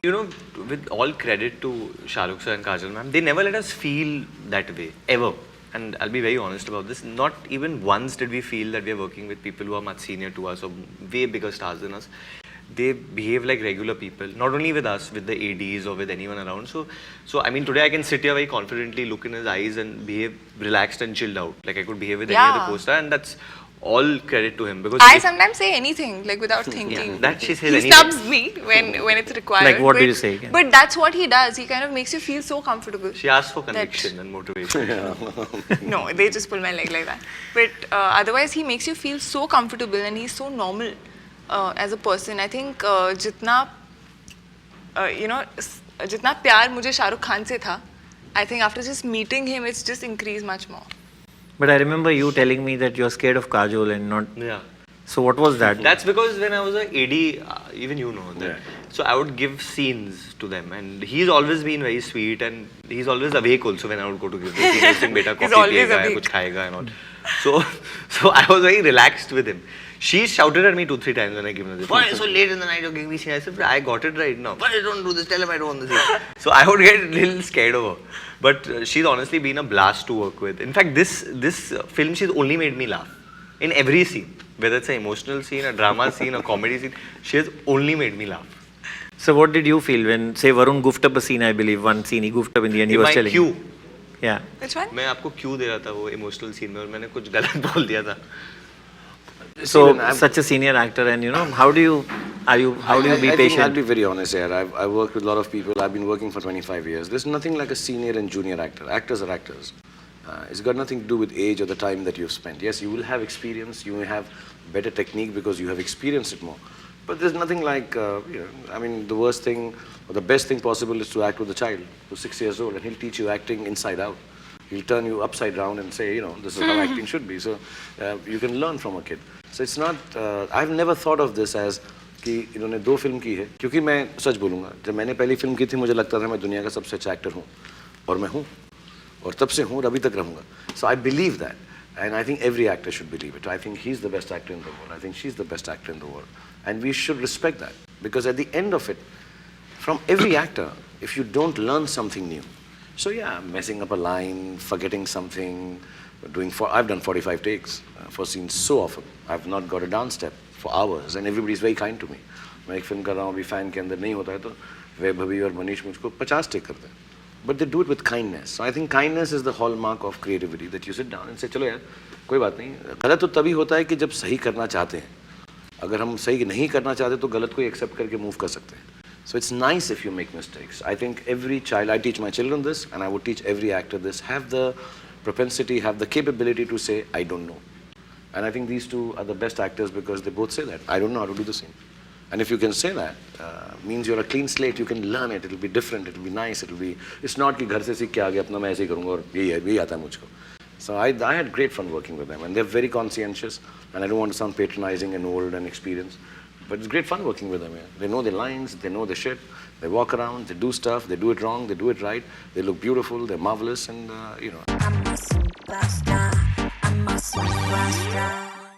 You know, with all credit to Shah Rukh sir and Kajal ma'am, they never let us feel that way, ever. And I'll be very honest about this. Not even once did we feel that we are working with people who are much senior to us or way bigger stars than us. They behave like regular people, not only with us, with the ADs or with anyone around. So I mean, today I can sit here very confidently, look in his eyes and behave relaxed and chilled out. Like I could behave with any other co-star, and that's all credit to him. Because I sometimes say anything, like without thinking. Yeah, that she says he anything. snubs me when it's required. Like what do you say? But that's what he does. He kind of makes you feel so comfortable. She asks for conviction and motivation. No, they just pull my leg like that. But otherwise, he makes you feel so comfortable and he's so normal as a person. I think जितना जितना प्यार मुझे शाहरुख खान से था, I think after just meeting him, it's just increased much more. But I remember you telling me that you're scared of Kajol and not. Yeah. So what was that? That's because when I was a AD, even you know that. So I would give scenes to them, and he's always been very sweet, and he's always awake also when I would go to give the scene. He's saying, "Beta, coffee piyega hai, kuch khayega," and all. So I was very relaxed with him. She shouted at me 2-3 times when I gave her this. Why so late in the night you're giving me scene? I said, I got it right now. Why don't do this? Tell him I don't want the scene. So I would get a little scared of her. But she's honestly been a blast to work with. In fact, this film, she's only made me laugh. In every scene. Whether it's an emotional scene, a drama scene, a comedy scene, she has only made me laugh. So what did you feel when, say, Varun goofed up a scene, I believe, one scene he goofed up in the end, he was telling cue. Yeah. Which one? मैं आपको Q दे रहा था वो emotional scene में और मैंने कुछ गलत बोल दिया था. So such a senior actor, and how do you be patient? I'll be very honest here. I've worked with a lot of people. I've been working for 25 years. There's nothing like a senior and junior actor. Actors are actors. It's got nothing to do with age or the time that you've spent. Yes, you will have experience. You may have better technique because you have experienced it more. But there's nothing like, I mean, the worst thing or the best thing possible is to act with a child who's 6 years old, and he'll teach you acting inside out. He'll turn you upside down and say, this is how acting should be. So you can learn from a kid. So it's not, I've never thought of this as कि इन्होंने 2 film की है, क्योंकि मैं सच बोलूँगा, जब मैंने पहली फिल्म की थी मुझे लगता था मैं दुनिया का सबसे अच्छा एक्टर हूँ, और मैं हूँ, और तब से हूँ और अभी तक रहूँगा. So I believe that, and I think every actor should believe it. I think he's the best actor in the world. I think she's the best actor in the world, and we should respect that, because at the end of it, from every actor, if you don't learn something new, so yeah, messing up a line, forgetting something, I've done 45 takes for scenes so often. I've not got a dance step for hours, and everybody's very kind to me. मैं एक film कर रहा हूँ अभी fan के अंदर नहीं होता है तो वैभव भभी और मनीष मुझको 50 टेक करते हैं. But they do it with kindness. So I think kindness is the hallmark of creativity, that you sit down and say, चलो यार कोई बात नहीं. गलत तो तभी होता है कि जब सही करना चाहते हैं. अगर हम सही नहीं करना चाहते तो गलत को एक्सेप्ट करके मूव कर सकते हैं. So it's nice if you make mistakes. I think every child, I teach my children this, and I would teach every actor this, have the propensity, have the capability to say, I don't know. And I think these two are the best actors because they both say that. I don't know how to do the scene. And if you can say that, means you're a clean slate, you can learn it, it'll be different, it'll be nice, it's not कि घर से सीख के आ गया अपना मैं ऐसे ही करूँगा और यही आता है मुझको. So I had great fun working with them, and they're very conscientious, and I don't want to sound patronizing and old and experienced, but it's great fun working with them. Yeah. They know their lines, they know their shit, they walk around, they do stuff, they do it wrong, they do it right, they look beautiful, they're marvelous, and I'm a superstar. I'm a superstar.